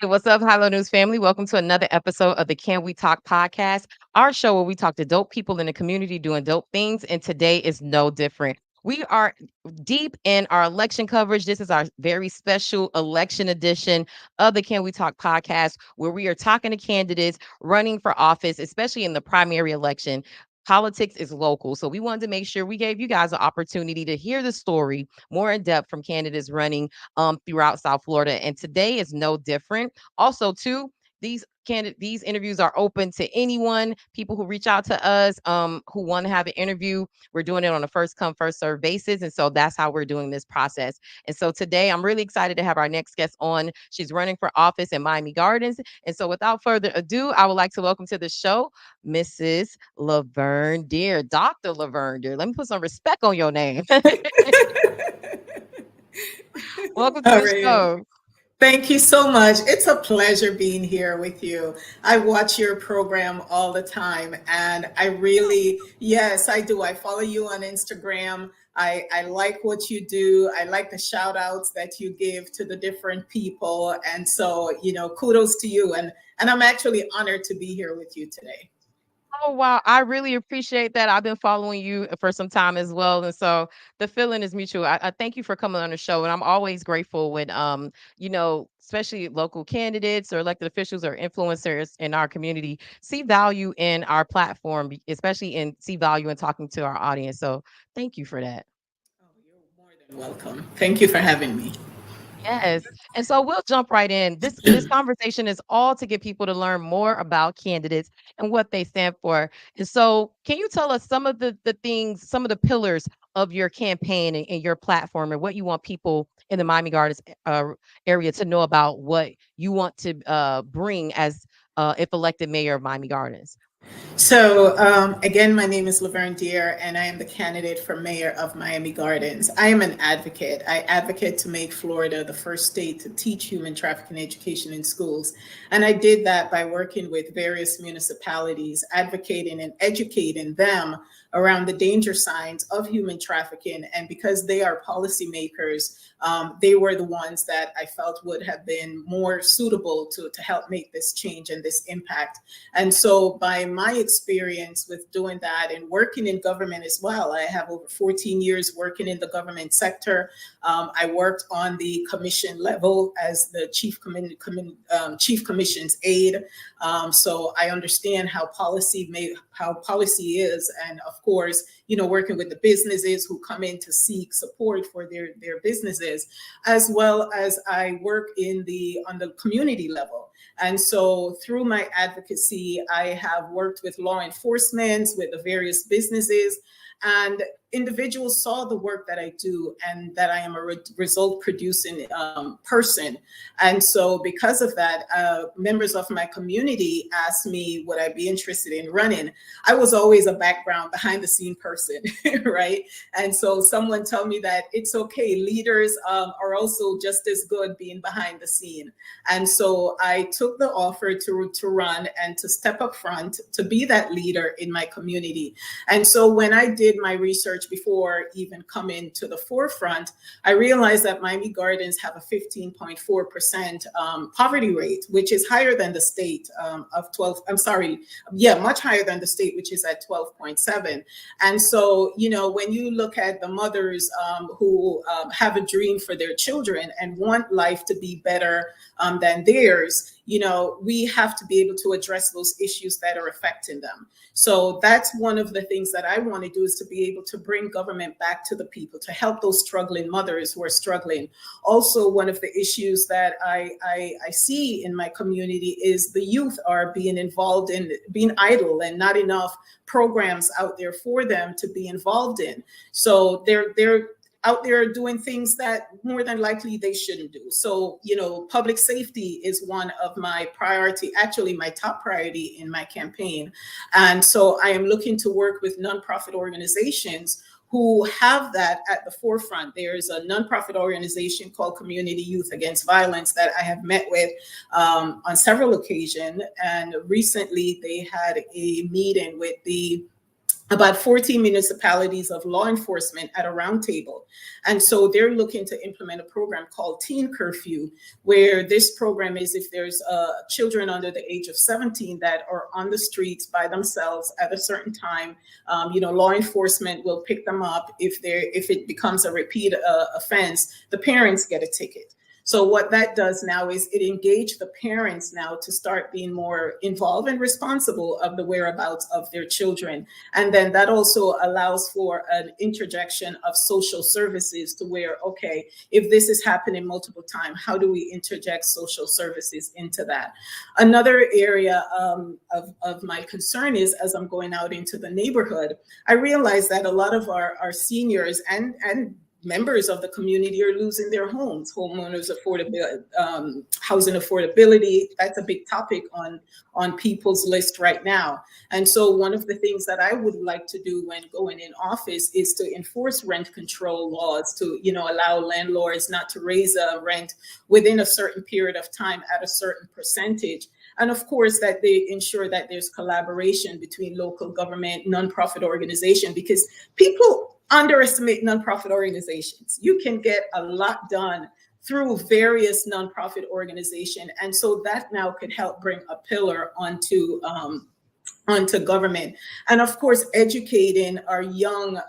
What's up, Hilo News family? Welcome to another episode of the Can We Talk podcast, our show where we talk to dope people in the community doing dope things. And today is no different. We are deep in our election coverage. This is our very special election edition of the Can We Talk podcast, where we are talking to candidates running for office, especially in the primary election. Politics is local. So we wanted to make sure we gave you guys an opportunity to hear the story more in depth from candidates running throughout South Florida. And today is no different. Also, too, these interviews are open to anyone, people who reach out to us, who want to have an interview. We're doing it on a first come, first serve basis. And so that's how we're doing this process. And so today I'm really excited to have our next guest on. She's running for office in Miami Gardens. And so without further ado, I would like to welcome to the show Mrs. Lavern Deer, Dr. Lavern Deer. Let me put some respect on your name. Welcome to All the right. show. Thank you so much. It's a pleasure being here with you. I watch your program all the time, and I really, yes, I do. I follow you on Instagram. I like what you do. I like the shout outs that you give to the different people. And so, kudos to you. And I'm actually honored to be here with you today. Oh, wow. I really appreciate that. I've been following you for some time as well. And so the feeling is mutual. I thank you for coming on the show. And I'm always grateful when, especially local candidates or elected officials or influencers in our community see value in our platform, especially in see value in talking to our audience. So thank you for that. Oh, you're more than welcome. Thank you for having me. Yes. And so we'll jump right in. This conversation is all to get people to learn more about candidates and what they stand for. And so can you tell us some of the things, some of the pillars of your campaign and your platform and what you want people in the Miami Gardens area to know about what you want to bring as if elected mayor of Miami Gardens? So, again, my name is Lavern Deer, and I am the candidate for mayor of Miami Gardens. I am an advocate. I advocate to make Florida the first state to teach human trafficking education in schools. And I did that by working with various municipalities, advocating and educating them around the danger signs of human trafficking. And because they are policymakers, they were the ones that I felt would have been more suitable to help make this change and this impact. And so, by my experience with doing that and working in government as well, I have over 14 years working in the government sector. I worked on the commission level as the chief commission's aide. So I understand how policy is, and of course, working with the businesses who come in to seek support for their businesses, as well as I work on the community level. And so through my advocacy, I have worked with law enforcement, with the various businesses, and individuals saw the work that I do and that I am a result producing person. And so because of that, members of my community asked me, would I be interested in running? I was always a background behind the scene person, right? And so someone told me that it's okay. Leaders are also just as good being behind the scene. And so I took the offer to run and to step up front, to be that leader in my community. And so when I did my research before even coming to the forefront, I realized that Miami Gardens have a 15.4% poverty rate, which is higher than the state of 12. I'm sorry, yeah, much higher than the state, which is at 12.7. And so, when you look at the mothers who have a dream for their children and want life to be better than theirs, we have to be able to address those issues that are affecting them. So that's one of the things that I want to do, is to be able to bring government back to the people, to help those struggling mothers who are struggling. Also, one of the issues that I see in my community is the youth are being involved in being idle, and not enough programs out there for them to be involved in. So they're out there doing things that more than likely they shouldn't do. So, public safety is one of my priority, actually my top priority in my campaign. And so I am looking to work with nonprofit organizations who have that at the forefront. There's a nonprofit organization called Community Youth Against Violence that I have met with on several occasions. And recently they had a meeting with the about 14 municipalities of law enforcement at a roundtable. And so they're looking to implement a program called Teen Curfew, where this program is if there's children under the age of 17 that are on the streets by themselves at a certain time, law enforcement will pick them up. If it becomes a repeat offense, the parents get a ticket. So what that does now is it engaged the parents now to start being more involved and responsible of the whereabouts of their children. And then that also allows for an interjection of social services to where, okay, if this is happening multiple times, how do we interject social services into that? Another area of my concern is as I'm going out into the neighborhood, I realize that a lot of our seniors and members of the community are losing their homes. Homeowners affordability, housing affordability, that's a big topic on people's list right now. And so one of the things that I would like to do when going in office is to enforce rent control laws to, allow landlords not to raise a rent within a certain period of time at a certain percentage. And of course, that they ensure that there's collaboration between local government, nonprofit organization, because people underestimate nonprofit organizations. You can get a lot done through various nonprofit organizations. And so that now could help bring a pillar onto government. And of course, educating our young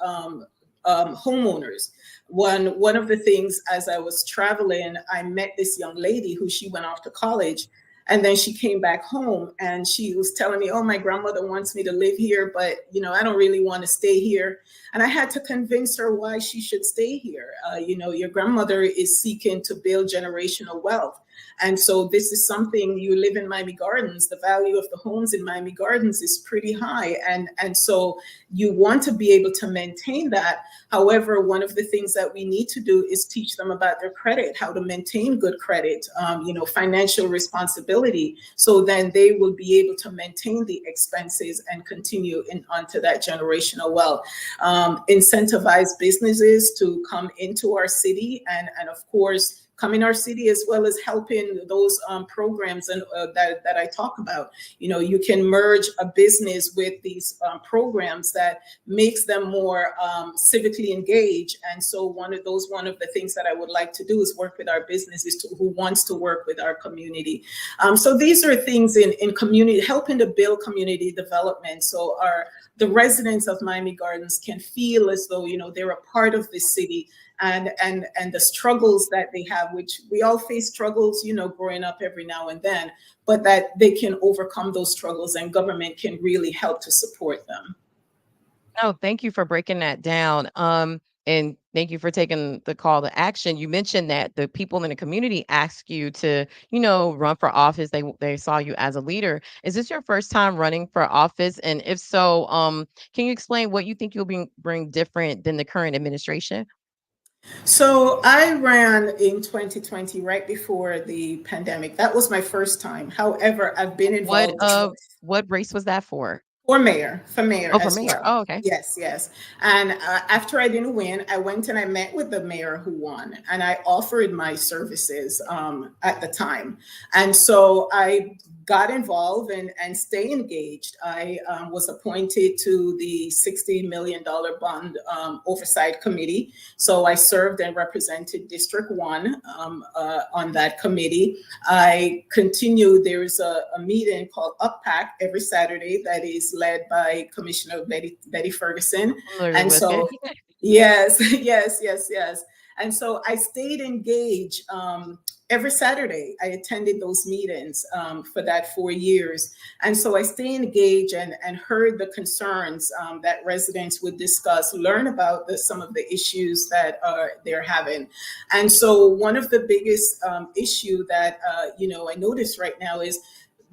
homeowners. One of the things as I was traveling, I met this young lady who she went off to college. And then she came back home and she was telling me, oh, my grandmother wants me to live here, but, I don't really want to stay here. And I had to convince her why she should stay here. Your grandmother is seeking to build generational wealth. And so this is something, you live in Miami Gardens, the value of the homes in Miami Gardens is pretty high. And so you want to be able to maintain that. However, one of the things that we need to do is teach them about their credit, how to maintain good credit, financial responsibility. So then they will be able to maintain the expenses and continue onto that generational wealth. Incentivize businesses to come into our city and of course, come in our city, as well as helping those programs and that I talk about. You can merge a business with these programs that makes them more civically engaged. And so one of the things that I would like to do is work with our businesses who wants to work with our community. So these are things in community, helping to build community development. So the residents of Miami Gardens can feel as though, they're a part of this city. And the struggles that they have, which we all face struggles, growing up every now and then, but that they can overcome those struggles and government can really help to support them. Oh, thank you for breaking that down. And thank you for taking the call to action. You mentioned that the people in the community ask you to, run for office. They saw you as a leader. Is this your first time running for office? And if so, can you explain what you think you'll bring different than the current administration? So I ran in 2020, right before the pandemic. That was my first time. However, I've been What involved uh what race was that for? for mayor Oh, for as mayor. well. Oh, okay. Yes, yes. And after I didn't win, I went and I met with the mayor who won, and I offered my services at the time. And so I got involved and stay engaged. I was appointed to the $60 million bond oversight committee. So I served and represented District 1 on that committee. I continued, there's a meeting called UpPAC every Saturday that is led by Commissioner Betty Ferguson. Familiar And with it. so, yes, yes, yes, yes. And so I stayed engaged every Saturday. I attended those meetings for that 4 years. And so I stayed engaged and heard the concerns that residents would discuss, learn about some of the issues that they're having. And so one of the biggest issue that, I notice right now is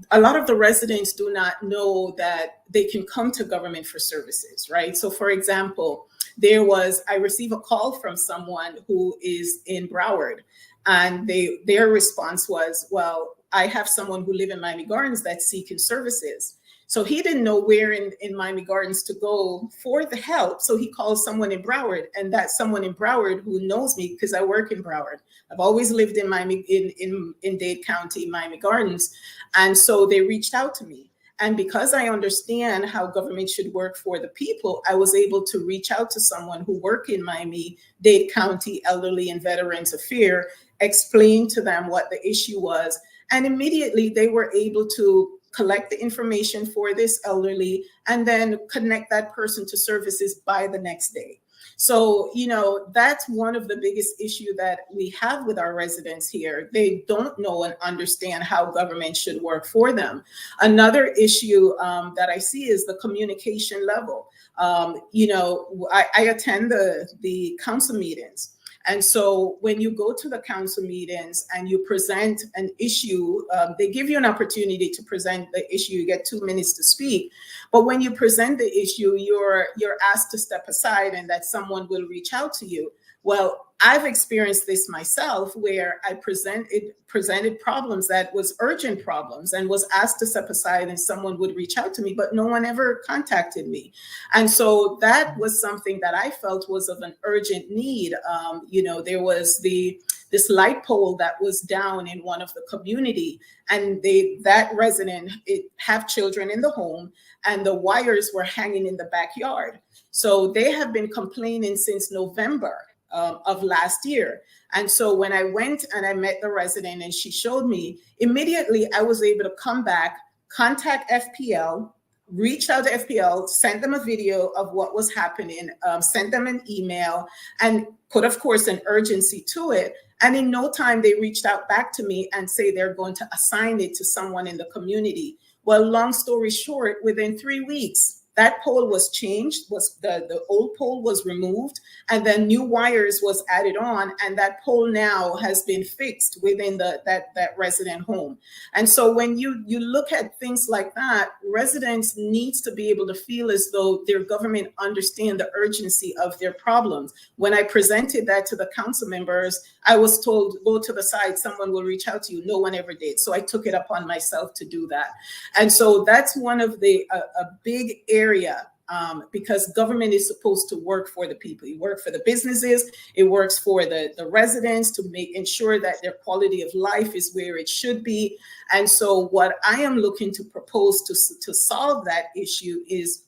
a lot of the residents do not know that they can come to government for services, right? So for example, I received a call from someone who is in Broward, and their response was, well, I have someone who live in Miami Gardens that's seeking services. So he didn't know where in Miami Gardens to go for the help. So he calls someone in Broward, and that's someone in Broward who knows me because I work in Broward. I've always lived in Miami, in Dade County, Miami Gardens. And so they reached out to me. And because I understand how government should work for the people, I was able to reach out to someone who worked in Miami-Dade County Elderly and Veterans Affairs, explain to them what the issue was, and immediately they were able to collect the information for this elderly and then connect that person to services by the next day. So, that's one of the biggest issue that we have with our residents here. They don't know and understand how government should work for them. Another issue that I see is the communication level. I attend the council meetings. And so when you go to the council meetings and you present an issue, they give you an opportunity to present the issue. You get 2 minutes to speak. But when you present the issue, you're asked to step aside and that someone will reach out to you. Well, I've experienced this myself where I presented problems that was urgent problems and was asked to step aside and someone would reach out to me, but no one ever contacted me. And so that was something that I felt was of an urgent need. There was this light pole that was down in one of the community, and that resident have children in the home, and the wires were hanging in the backyard. So they have been complaining since November of last year. And so when I went and I met the resident and she showed me, immediately I was able to come back, contact FPL, reach out to FPL, send them a video of what was happening, send them an email, and put, of course, an urgency to it. And in no time, they reached out back to me and say they're going to assign it to someone in the community. Well, long story short, within 3 weeks, that pole was changed, was the old pole was removed, and then new wires was added on, and that pole now has been fixed within that resident home. And so when you look at things like that, residents needs to be able to feel as though their government understand the urgency of their problems. When I presented that to the council members, I was told, go to the side, someone will reach out to you. No one ever did. So I took it upon myself to do that. And so that's one of a big area, because government is supposed to work for the people. It works for the businesses, it works for the residents to ensure that their quality of life is where it should be. And so what I am looking to propose to solve that issue is,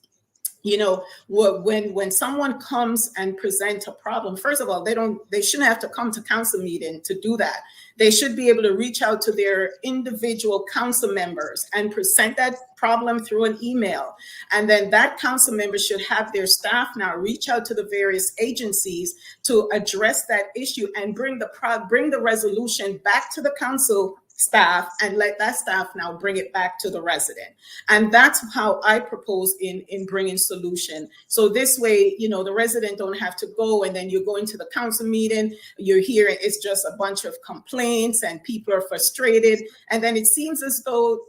when someone comes and present a problem, first of all, they shouldn't have to come to council meeting to do that. They should be able to reach out to their individual council members and present that problem through an email. And then that council member should have their staff now reach out to the various agencies to address that issue and bring the resolution back to the council staff and let that staff now bring it back to the resident. And that's how I propose in bringing solution. So this way, the resident don't have to go, and then you go into the council meeting, you're hearing it's just a bunch of complaints and people are frustrated. And then it seems as though,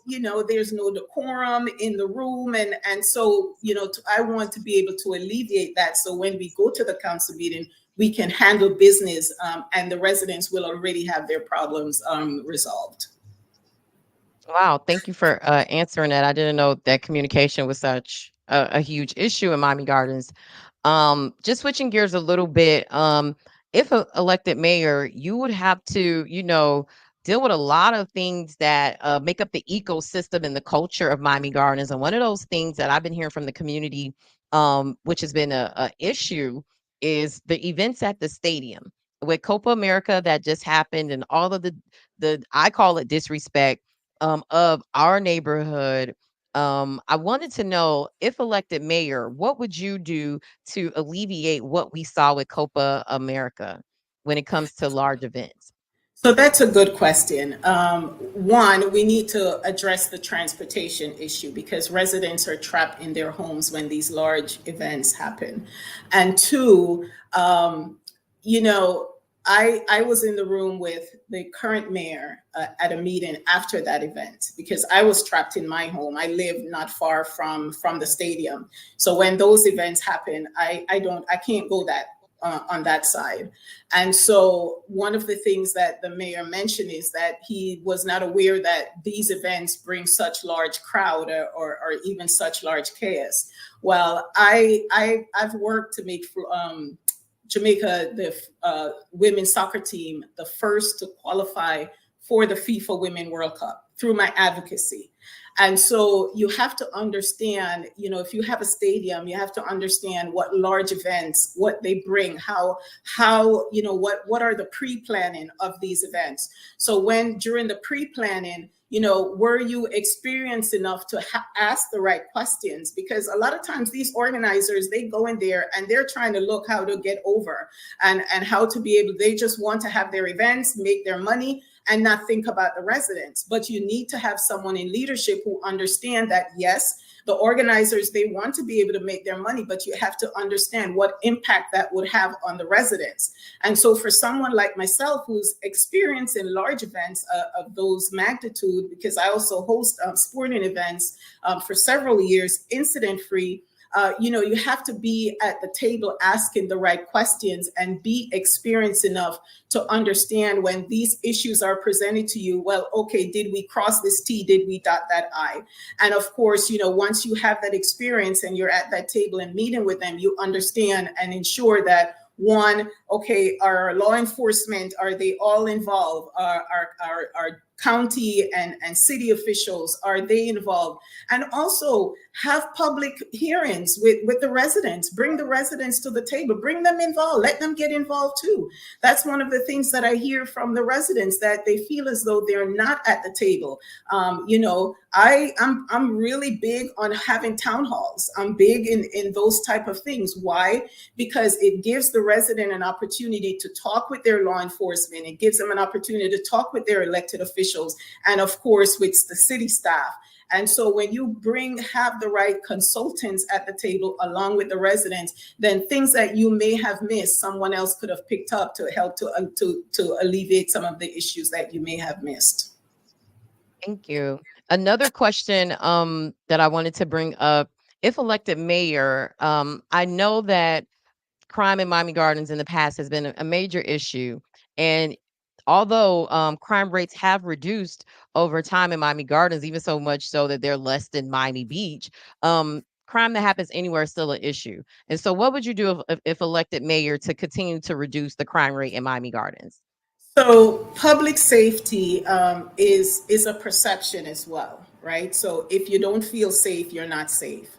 there's no decorum in the room. And so, I want to be able to alleviate that. So when we go to the council meeting, we can handle business, and the residents will already have their problems resolved. Wow, thank you for answering that. I didn't know that communication was such a huge issue in Miami Gardens. Just switching gears a little bit, if elected mayor, you would have to, deal with a lot of things that make up the ecosystem and the culture of Miami Gardens. And one of those things that I've been hearing from the community, which has been a issue, is the events at the stadium with Copa America that just happened, and all of the I call it disrespect of our neighborhood. I wanted to know, if elected mayor, what would you do to alleviate what we saw with Copa America when it comes to large events? So that's a good question. One, we need to address the transportation issue because residents are trapped in their homes when these large events happen. And two, I was in the room with the current mayor at a meeting after that event because I was trapped in my home. I live not far from the stadium. So when those events happen, I can't go on that side. And so one of the things that the mayor mentioned is that he was not aware that these events bring such large crowd or even such large chaos. Well, I've worked to make Jamaica, the women's soccer team, the first to qualify for the FIFA Women World Cup. through my advocacy. And so you have to understand, if you have a stadium, you have to understand what large events, what they bring, what are the pre-planning of these events. So when during the pre-planning, were you experienced enough to ask the right questions? Because a lot of times these organizers, they go in there and they're trying to look how to get over and how to be able, they just want to have their events, make their money, and not think about the residents. But you need to have someone in leadership who understand that, yes, the organizers, they want to be able to make their money, but you have to understand what impact that would have on the residents. And so for someone like myself, who's experienced in large events of those magnitude, because I also host sporting events for several years, incident-free, you have to be at the table asking the right questions and be experienced enough to understand when these issues are presented to you. Well, okay, did we cross this T? Did we dot that I? And of course, once you have that experience and you're at that table and meeting with them, you understand and ensure that, one, okay, our law enforcement, are they all involved? Our county and city officials, are they involved? And also have public hearings with the residents. Bring the residents to the table, bring them involved, let them get involved too. That's one of the things that I hear from the residents, that they feel as though they're not at the table. I'm really big on having town halls. I'm big in those type of things. Why? Because it gives the resident an opportunity to talk with their law enforcement. It gives them an opportunity to talk with their elected officials, and of course with the city staff. And so when you have the right consultants at the table along with the residents, then things that you may have missed, someone else could have picked up to help to alleviate some of the issues that you may have missed. Thank you. Another question that I wanted to bring up, if elected mayor, I know that crime in Miami Gardens in the past has been a major issue. And although crime rates have reduced over time in Miami Gardens, even so much so that they're less than Miami Beach, crime that happens anywhere is still an issue. And so what would you do if elected mayor to continue to reduce the crime rate in Miami Gardens? So public safety is a perception as well, right? So if you don't feel safe, you're not safe.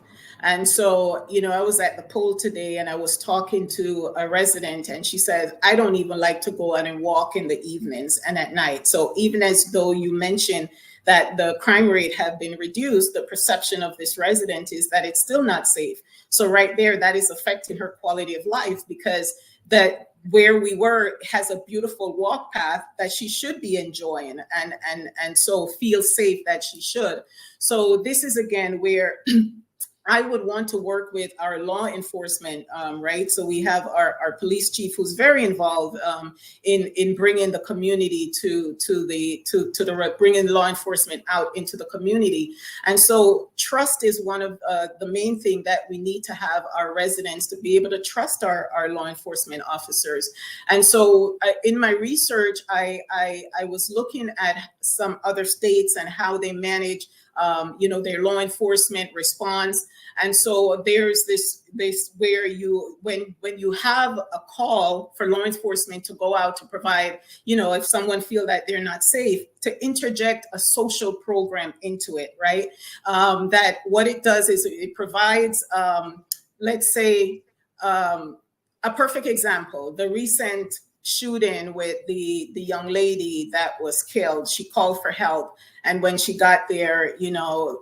And so, I was at the poll today and I was talking to a resident, and she said, I don't even like to go out and walk in the evenings and at night. So even as though you mentioned that the crime rate have been reduced, the perception of this resident is that it's still not safe. So right there, that is affecting her quality of life, because that where we were has a beautiful walk path that she should be enjoying, and so feel safe that she should. So this is again where I would want to work with our law enforcement, right? So we have our police chief, who's very involved in bringing the community bringing law enforcement out into the community. And so trust is one of the main thing that we need to have our residents to be able to trust our law enforcement officers. And so in my research, I was looking at some other states and how they manage their law enforcement response. And so there's this where when you have a call for law enforcement to go out to provide, if someone feel that they're not safe, to interject a social program into it, right? That what it does is it provides, let's say, a perfect example, the recent shooting with the young lady that was killed. She called for help, and when she got there,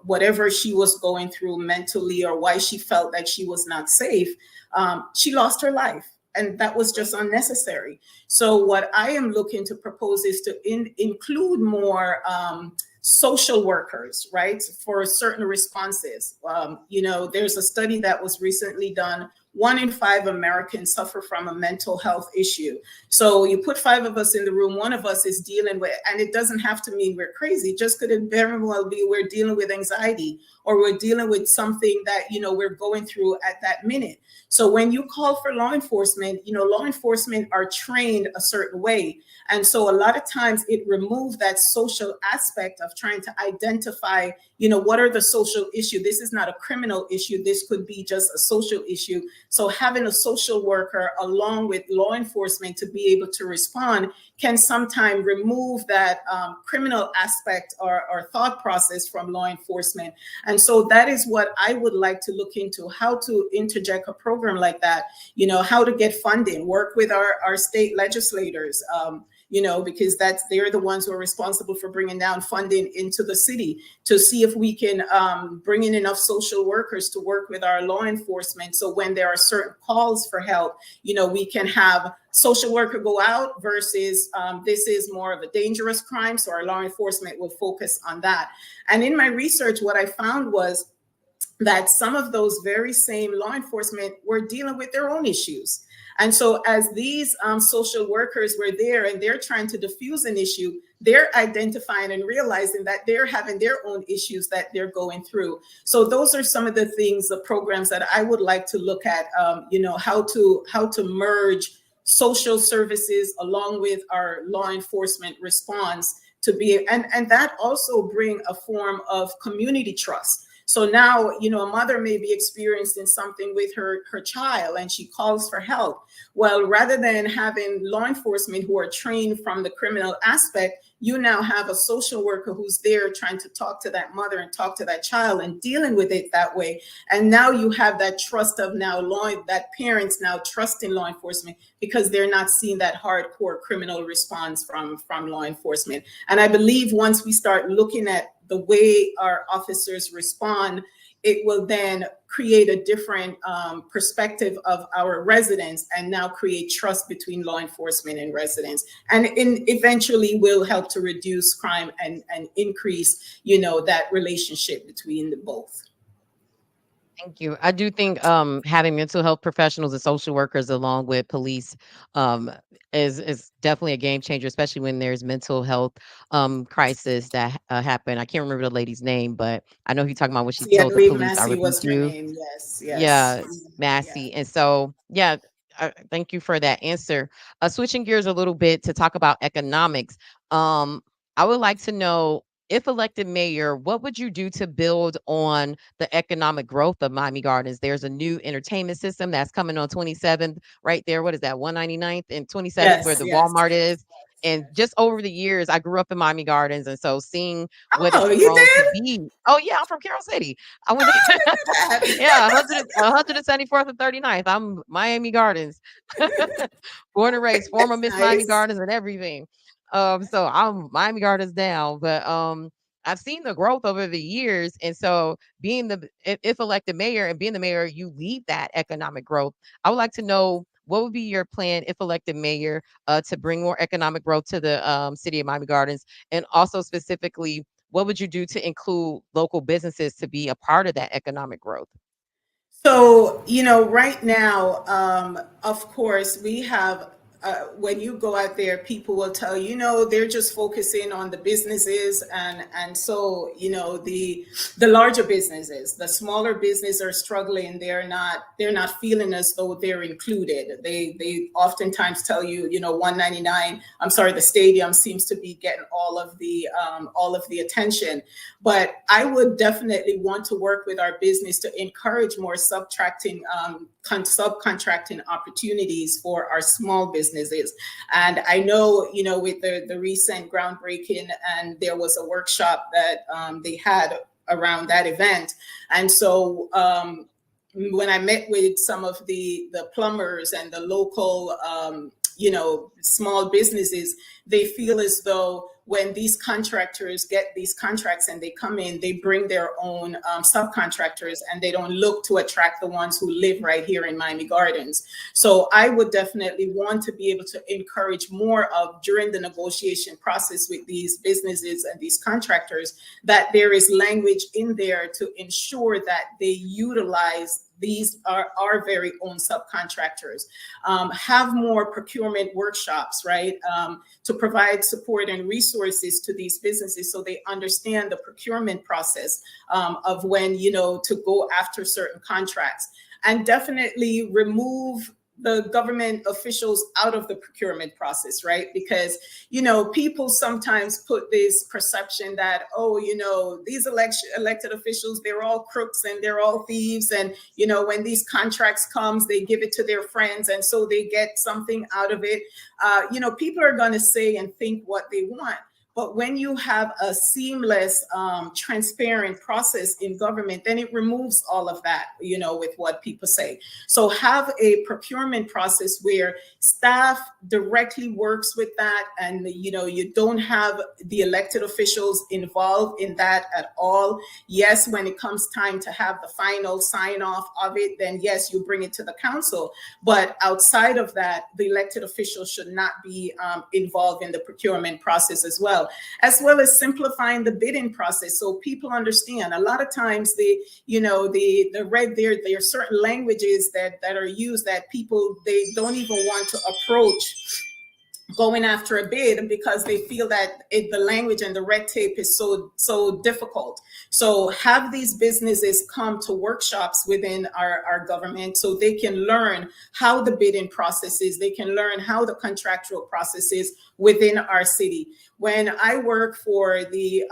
whatever she was going through mentally or why she felt that she was not safe, she lost her life, and that was just unnecessary. So what I am looking to propose is to include more social workers, right, for certain responses. There's a study that was recently done. 1 in 5 Americans suffer from a mental health issue. So you put 5 of us in the room, 1 of us is dealing with, and it doesn't have to mean we're crazy, just could it very well be we're dealing with anxiety, or we're dealing with something that, we're going through at that minute. So when you call for law enforcement, law enforcement are trained a certain way. And so a lot of times it removes that social aspect of trying to identify, what are the social issue. This is not a criminal issue. This could be just a social issue. So having a social worker along with law enforcement to be able to respond can sometimes remove that criminal aspect or thought process from law enforcement. And so that is what I would like to look into, how to interject a program like that, how to get funding, work with our state legislators, because they're the ones who are responsible for bringing down funding into the city, to see if we can bring in enough social workers to work with our law enforcement. So when there are certain calls for help, we can have social worker go out versus this is more of a dangerous crime. So our law enforcement will focus on that. And in my research, what I found was that some of those very same law enforcement were dealing with their own issues. And so as these social workers were there and they're trying to diffuse an issue, they're identifying and realizing that they're having their own issues that they're going through. So those are some of the things, the programs that I would like to look at, how to merge social services along with our law enforcement response to be, and that also bring a form of community trust. So now, a mother may be experiencing something with her child and she calls for help. Well, rather than having law enforcement who are trained from the criminal aspect, you now have a social worker who's there trying to talk to that mother and talk to that child and dealing with it that way. And now you have that trust of that parents now trusting law enforcement because they're not seeing that hardcore criminal response from law enforcement. And I believe once we start looking at the way our officers respond, it will then create a different perspective of our residents and now create trust between law enforcement and residents. And eventually will help to reduce crime and increase, that relationship between the both. Thank you. I do think having mental health professionals and social workers along with police um, is definitely a game changer, especially when there's mental health crisis that happen. I can't remember the lady's name, but I know you're talking about what she See, I told the believe police, "I Massey rebuke was her you." name. Yes, yes. Yeah, Yeah. Massey. And so, yeah, thank you for that answer. Switching gears a little bit to talk about economics. Um, I would like to know, if elected mayor, what would you do to build on the economic growth of Miami Gardens? There's a new entertainment system that's coming on 27th, right there. What is that, 199th and 27th, where Yes, the yes, Walmart yes, is? yes, And yes. just over the years, I grew up in Miami Gardens. And so seeing what Oh, it's you grown to did? be. Oh, yeah, I'm from Carroll City. I went Oh, there. look at Yeah, that. 174th and 39th. I'm Miami Gardens. Born and raised, former That's Miss Miami nice. Gardens and everything. So I'm Miami Gardens now, but I've seen the growth over the years. And so being if elected mayor and being the mayor, you lead that economic growth. I would like to know, what would be your plan if elected mayor to bring more economic growth to the city of Miami Gardens? And also specifically, what would you do to include local businesses to be a part of that economic growth? So, right now, of course, we have, when you go out there, people will tell you, they're just focusing on the businesses. And so, the larger businesses, the smaller businesses are struggling. They're not feeling as though they're included. They oftentimes tell you, 199, I'm sorry, the stadium seems to be getting all of the attention. But I would definitely want to work with our business to encourage more subcontracting opportunities for our small businesses. And I know, with the recent groundbreaking, and there was a workshop that they had around that event. And so when I met with some of the plumbers and the local, small businesses, they feel as though when these contractors get these contracts and they come in, they bring their own subcontractors and they don't look to attract the ones who live right here in Miami Gardens. So I would definitely want to be able to encourage more of, during the negotiation process with these businesses and these contractors, that there is language in there to ensure that they utilize these are our very own subcontractors. Have more procurement workshops, right? To provide support and resources to these businesses so they understand the procurement process of when, to go after certain contracts. And definitely remove the government officials out of the procurement process, right? Because, people sometimes put this perception that, oh, these elected officials, they're all crooks and they're all thieves. And, when these contracts comes, they give it to their friends. And so they get something out of it. People are going to say and think what they want. But when you have a seamless, transparent process in government, then it removes all of that, with what people say. So have a procurement process where staff directly works with that, and you don't have the elected officials involved in that at all. Yes, when it comes time to have the final sign off of it, then yes, you bring it to the council. But outside of that, the elected officials should not be involved in the procurement process as well as simplifying the bidding process so people understand. A lot of times the red there are certain languages that are used that people, they don't even want to approach going after a bid because they feel that the language and the red tape is so difficult. So have these businesses come to workshops within our government so they can learn how the bidding process is. They can learn how the contractual process is within our city. When I worked for the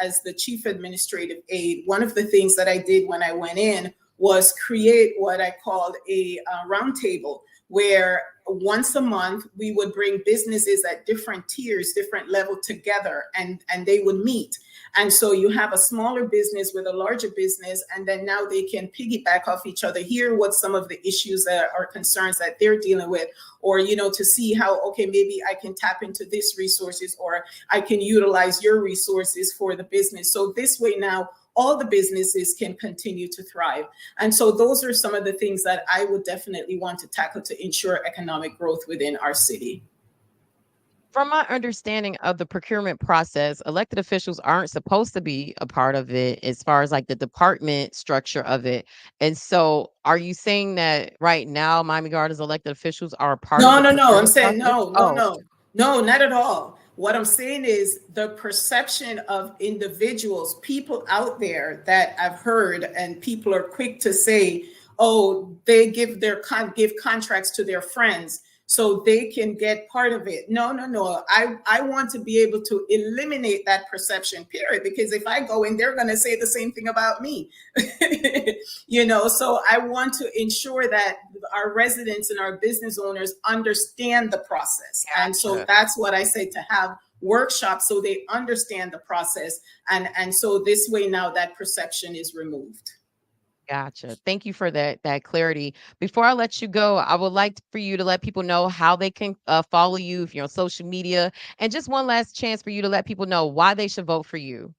as the chief administrative aide, one of the things that I did when I went in was create what I called a roundtable, where once a month we would bring businesses at different tiers, different level together, and they would meet. And so you have a smaller business with a larger business, and then now they can piggyback off each other, hear what some of the issues that are concerns that they're dealing with, or to see how, okay, maybe I can tap into this resources, or I can utilize your resources for the business. So this way now all the businesses can continue to thrive. And so those are some of the things that I would definitely want to tackle to ensure economic growth within our city. From my understanding of the procurement process, elected officials aren't supposed to be a part of it as far as like the department structure of it. And so are you saying that right now Miami Gardens elected officials are a part of No, the no, no. I'm procurement saying process? no, no, Oh, no, no, not at all. What I'm saying is the perception of individuals, people out there that I've heard, and people are quick to say, "Oh, they give contracts to their friends so they can get part of it." No, no, no. I want to be able to eliminate that perception. Period. Because if I go in, they're going to say the same thing about me. So I want to ensure that our residents and our business owners understand the process. And so gotcha. that's what I say, to have workshops so they understand the process. And so this way now that perception is removed. Gotcha. Thank you for that clarity. Before I let you go, I would like for you to let people know how they can follow you if you're on social media, and just one last chance for you to let people know why they should vote for you.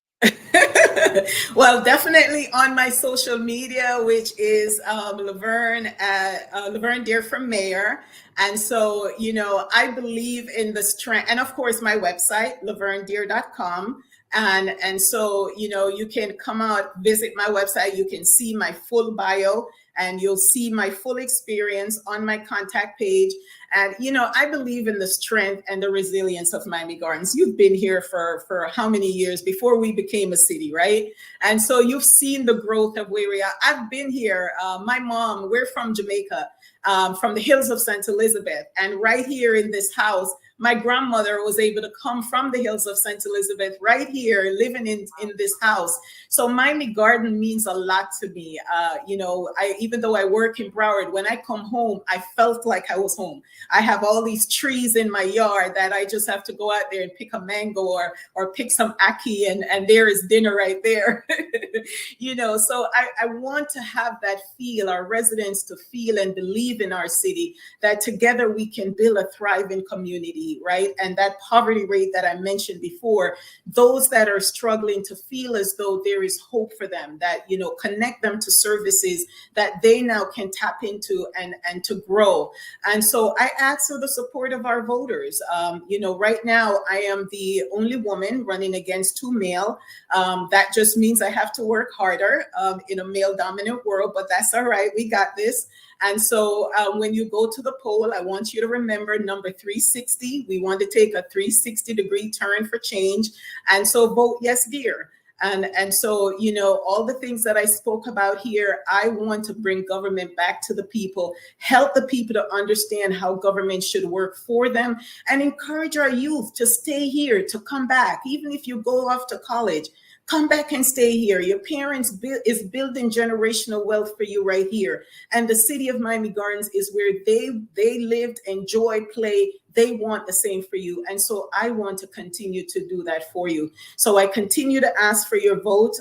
Well, definitely on my social media, which is Lavern Deer from Mayor. And so, I believe in the strength, and of course, my website, laverndeer.com. And so, you can come out, visit my website. You can see my full bio, and you'll see my full experience on my contact page. And, I believe in the strength and the resilience of Miami Gardens. You've been here for how many years before we became a city, right? And so you've seen the growth of where we are. I've been here. My mom, we're from Jamaica, from the hills of St. Elizabeth. And right here in this house, my grandmother was able to come from the hills of St. Elizabeth right here, living in this house. So Miami Garden means a lot to me. Even though I work in Broward, when I come home, I felt like I was home. I have all these trees in my yard that I just have to go out there and pick a mango or pick some ackee, and there is dinner right there. So I want to have that feel, our residents to feel and believe in our city, that together we can build a thriving community, right? And that poverty rate that I mentioned before, those that are struggling to feel as though there is hope for them, that, connect them to services that they now can tap into and to grow. And so I ask for the support of our voters. Right now I am the only woman running against two male. That just means I have to work harder in a male dominant world, but that's all right. We got this. And so when you go to the poll, I want you to remember number 360. We want to take a 360-degree turn for change. And so vote yes, dear. And so, all the things that I spoke about here, I want to bring government back to the people, help the people to understand how government should work for them, and encourage our youth to stay here, to come back. Even if you go off to college, come back and stay here. Your parents is building generational wealth for you right here. And the city of Miami Gardens is where they lived, enjoy, play. They want the same for you. And so I want to continue to do that for you. So I continue to ask for your vote,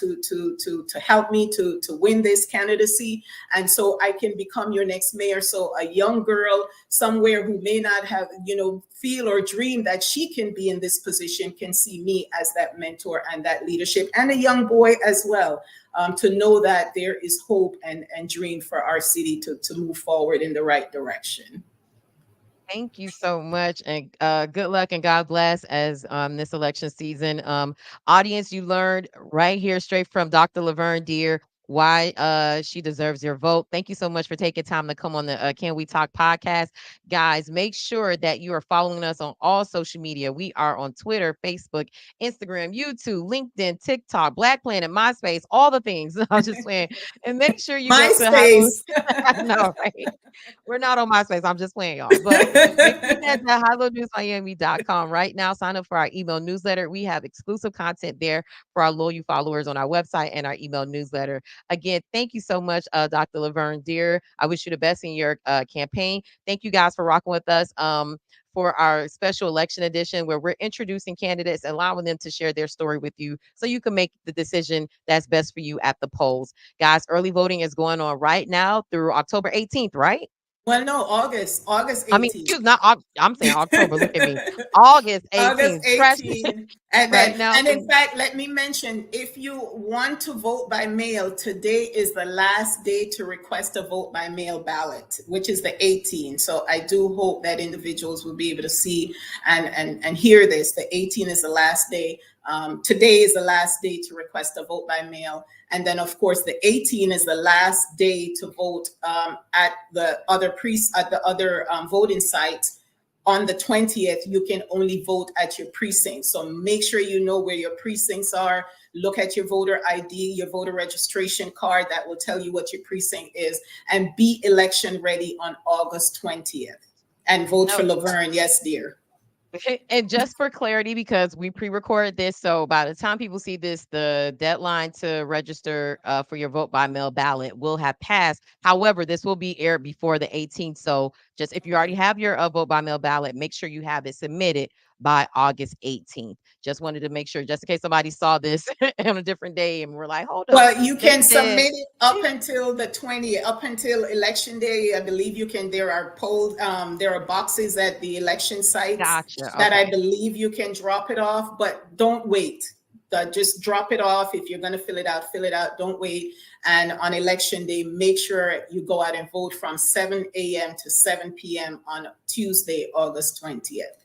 to help me to win this candidacy. And so I can become your next mayor. So a young girl somewhere who may not have, feel or dream that she can be in this position can see me as that mentor and that leadership, and a young boy as well, to know that there is hope and dream for our city to move forward in the right direction. Thank you so much, and good luck and God bless as this election season. Audience, you learned right here, straight from Dr. Lavern Deer, why she deserves your vote. Thank you so much for taking time to come on the Can We Talk podcast, guys. Make sure that you are following us on all social media. We are on Twitter, Facebook, Instagram, YouTube, LinkedIn, TikTok, Black Planet, MySpace, all the things. I'm just saying, and make sure you go to High. MySpace. I know, right? We're not on MySpace. I'm just playing, y'all. But make sure you head to highlownewsmiami.com right now. Sign up for our email newsletter. We have exclusive content there for our loyal followers on our website and our email newsletter. Again, thank you so much, Dr. Lavern Deer. I wish you the best in your campaign. Thank you guys for rocking with us. For our special election edition, where we're introducing candidates, allowing them to share their story with you so you can make the decision that's best for you at the polls. Guys, early voting is going on right now through October 18th, right? Well, no, August I mean, 18th. excuse not I'm saying October, look at me. August August 18th, fresh 18. And right then, now and in through fact, let me mention, if you want to vote by mail, today is the last day to request a vote by mail ballot, which is the 18th. So I do hope that individuals will be able to see and hear this. The 18th is the last day. Today is the last day to request a vote by mail. And then, of course, the 18th is the last day to vote at the other voting sites. On the 20th, you can only vote at your precinct. So make sure you know where your precincts are. Look at your voter ID, your voter registration card that will tell you what your precinct is, and be election ready on August 20th. And vote for no. Lavern. Yes, dear. And just for clarity, because we pre-recorded this, so by the time people see this, the deadline to register for your vote by mail ballot will have passed. However, this will be aired before the 18th. So just if you already have your vote by mail ballot, make sure you have it submitted by August 18th. Just wanted to make sure, just in case somebody saw this on a different day and we're like, hold up, Well, you they can said, submit it up until the 20th, up until election day. I believe you can. There are boxes at the election sites gotcha. that I Okay. believe you can drop it off, but don't wait. Just drop it off. If you're going to fill it out, fill it out. Don't wait. And on election day, make sure you go out and vote from 7 a.m. to 7 p.m. on Tuesday, August 20th.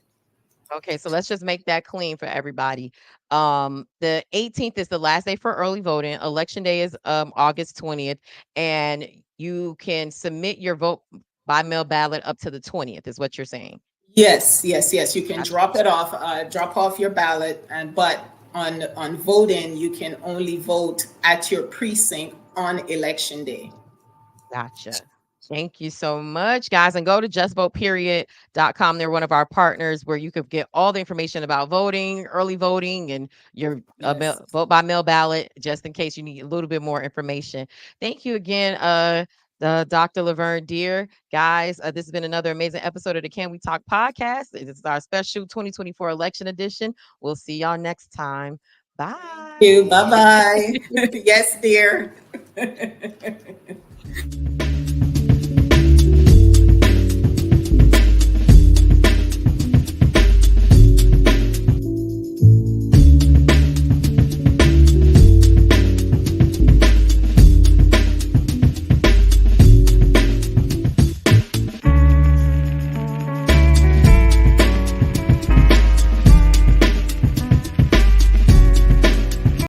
Okay, so let's just make that clean for everybody. The 18th is the last day for early voting. Election day is August 20th, and you can submit your vote by mail ballot up to the 20th, is what you're saying. Yes, yes, yes. You can Gotcha. drop off your ballot, and but on voting, you can only vote at your precinct on election day. Gotcha. Thank you so much, guys. And go to justvoteperiod.com. They're one of our partners where you could get all the information about voting, early voting, and your Yes. vote by mail ballot, just in case you need a little bit more information. Thank you again, Dr. Lavern Deer. Guys, this has been another amazing episode of the Can We Talk podcast. This is our special 2024 election edition. We'll see y'all next time. Thank you. Bye Bye. bye. Yes, dear.